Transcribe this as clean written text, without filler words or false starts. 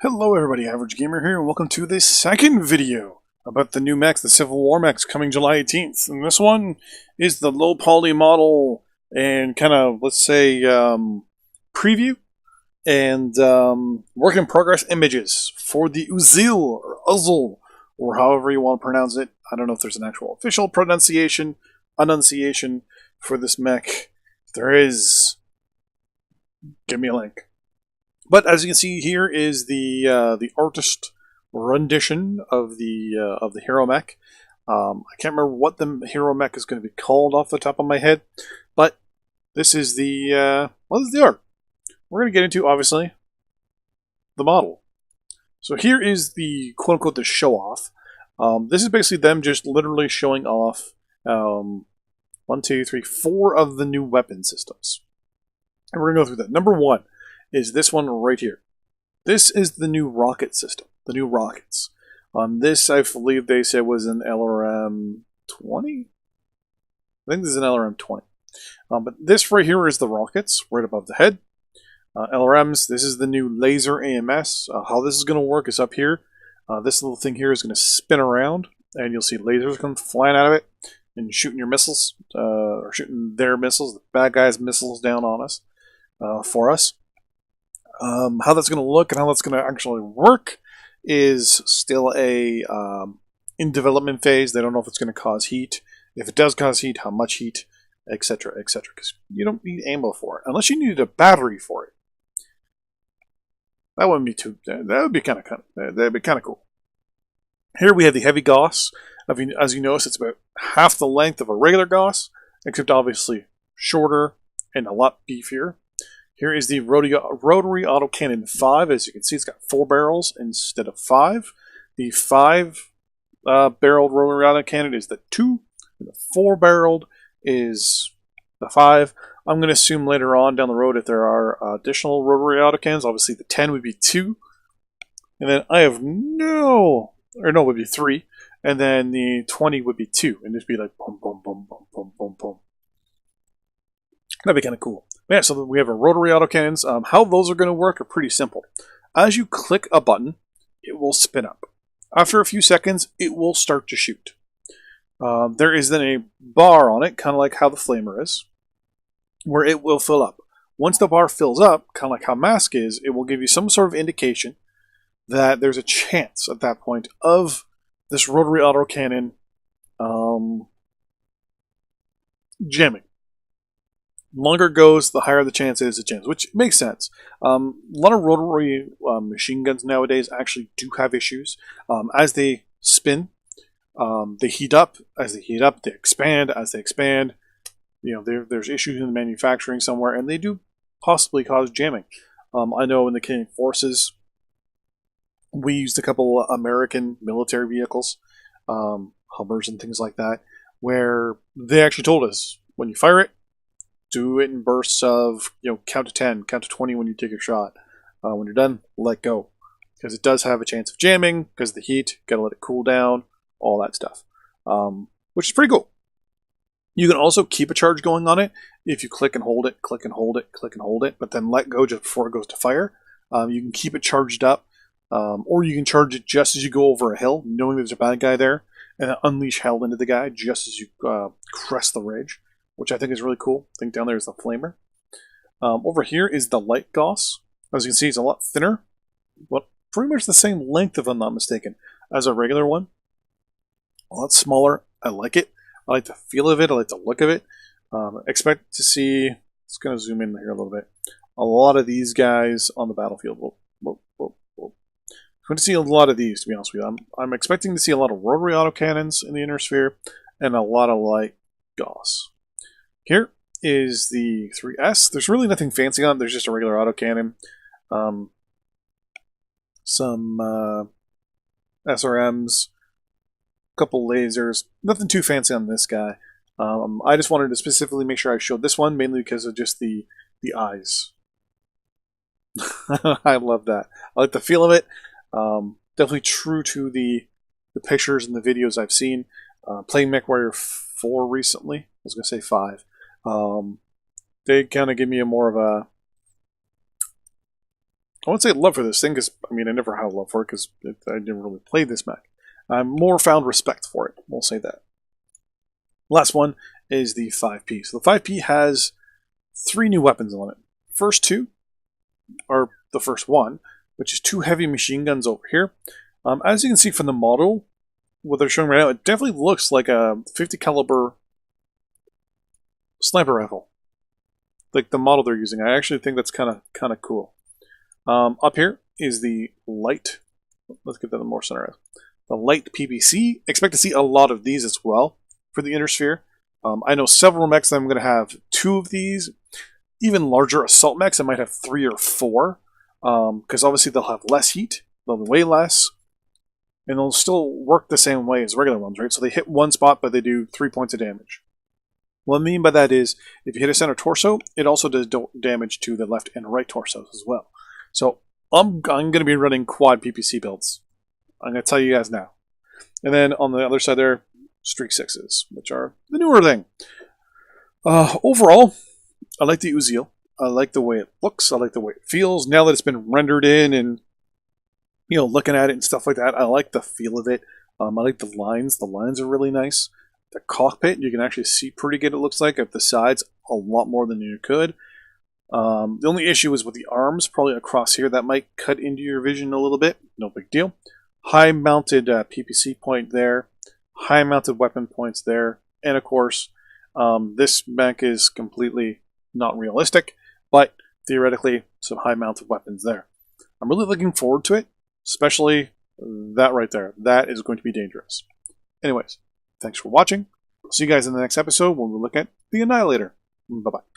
Hello everybody, Average Gamer here, and welcome to this second video about the new mechs, the Civil War mechs, coming July 18th. And this one is the low poly model and kind of, let's say, preview and work in progress images for the Uziel, or however you want to pronounce it. I don't know if there's an actual official enunciation for this mech. If there is, give me a link. But as you can see, here is the artist rendition of the hero mech. I can't remember what the hero mech is going to be called off the top of my head, but this is the this is the art. We're going to get into, obviously, the model. So here is the quote unquote the show off. This is basically them just literally showing off 1, 2, 3, 4 of the new weapon systems, and we're going to go through that. Number 1 is this one right here. This is the new rocket system, the new rockets. This, I believe they said, was an LRM 20? I think this is an LRM 20. But this right here is the rockets, right above the head. LRMs, this is the new laser AMS. How this is going to work is up here. This little thing here is going to spin around, and you'll see lasers come flying out of it and shooting your missiles, or shooting their missiles, the bad guys' missiles down on us, for us. How that's going to look and how that's going to actually work is still a in development phase. They don't know if it's going to cause heat. If it does cause heat, how much heat, etc., etc. Because you don't need ammo for it unless you needed a battery for it. That wouldn't be too. That would be kind of. That'd be kind of cool. Here we have the heavy Gauss. As you notice, it's about half the length of a regular Gauss, except obviously shorter and a lot beefier. Here is the Rotary Autocannon 5. As you can see, it's got 4 barrels instead of 5. The 5-barreled Rotary Autocannon is the 2, and the 4-barreled is the 5. I'm going to assume later on down the road if there are additional Rotary Autocannons, obviously the 10 would be 2. And then I have it would be 3. And then the 20 would be 2. And just be like boom, boom, boom, boom, boom, boom, boom. That'd be kind of cool. Yeah, so we have our rotary autocannons. How those are going to work are pretty simple. As you click a button, it will spin up. After a few seconds, it will start to shoot. There is then a bar on it, kind of like how the flamer is, where it will fill up. Once the bar fills up, kind of like how mask is, it will give you some sort of indication that there's a chance at that point of this rotary autocannon jamming. Longer it goes, the higher the chance is it jams, which makes sense. A lot of rotary machine guns nowadays actually do have issues. As they spin, they heat up. As they heat up, they expand. As they expand, there's issues in the manufacturing somewhere, and they do possibly cause jamming. I know in the Canadian Forces, we used a couple American military vehicles, Hummers and things like that, where they actually told us, when you fire it, do it in bursts of, count to 10, count to 20 when you take your shot. When you're done, let go. Because it does have a chance of jamming, because of the heat, gotta let it cool down, all that stuff. Which is pretty cool. You can also keep a charge going on it if you click and hold it, click and hold it, click and hold it, but then let go just before it goes to fire. You can keep it charged up, or you can charge it just as you go over a hill, knowing there's a bad guy there, and then unleash hell into the guy just as you crest the ridge, which I think is really cool. I think down there is the flamer. Over here is the light Gauss. As you can see, it's a lot thinner, but pretty much the same length, if I'm not mistaken, as a regular one. A lot smaller. I like it. I like the feel of it. I like the look of it. Expect to see, let's kind of zoom in here a little bit, a lot of these guys on the battlefield. I'm going to see a lot of these, to be honest with you. I'm expecting to see a lot of rotary autocannons in the inner sphere and a lot of light Gauss. Here is the 3S. There's really nothing fancy on it. There's just a regular autocannon. Some SRMs, a couple lasers. Nothing too fancy on this guy. I just wanted to specifically make sure I showed this one, mainly because of just the eyes. I love that. I like the feel of it. Definitely true to the pictures and the videos I've seen. Playing MechWarrior 4 recently. I was going to say 5. They kind of give me a more of a I wouldn't say love for this thing, because, I mean, I never had a love for it, because I didn't really play this mech. I more found respect for it, we'll say that. Last one is the 5P. So the 5P has 3 new weapons on it. First 2 are the first one, which is 2 heavy machine guns over here. As you can see from the model, what they're showing right now, it definitely looks like a 50 caliber sniper rifle. Like the model they're using. I actually think that's kind of cool. Up here is the light. Let's get that in more center. The light Ppc. Expect to see a lot of these as well for the inner sphere. I know several mechs that I'm going to have 2 of these. Even larger assault mechs, I might have 3 or 4. Because obviously they'll have less heat. They'll weigh less. And they'll still work the same way as regular ones, right? So they hit 1 spot, but they do 3 points of damage. What I mean by that is, if you hit a center torso, it also does damage to the left and right torsos as well. So I'm going to be running quad Ppc builds. I'm going to tell you guys now. And then on the other side there, Streak 6s, which are the newer thing. Overall, I like the Uziel. I like the way it looks. I like the way it feels. Now that it's been rendered in and, you know, looking at it and stuff like that, I like the feel of it. I like the lines. The lines are really nice. The cockpit, you can actually see pretty good, it looks like. At the sides, a lot more than you could. The only issue is with the arms, probably across here. That might cut into your vision a little bit. No big deal. High mounted PPC point there. High mounted weapon points there. And of course, this mech is completely not realistic, but theoretically, some high mounted weapons there. I'm really looking forward to it, especially that right there. That is going to be dangerous. Anyways, thanks for watching. See you guys in the next episode when we look at the Annihilator. Bye-bye.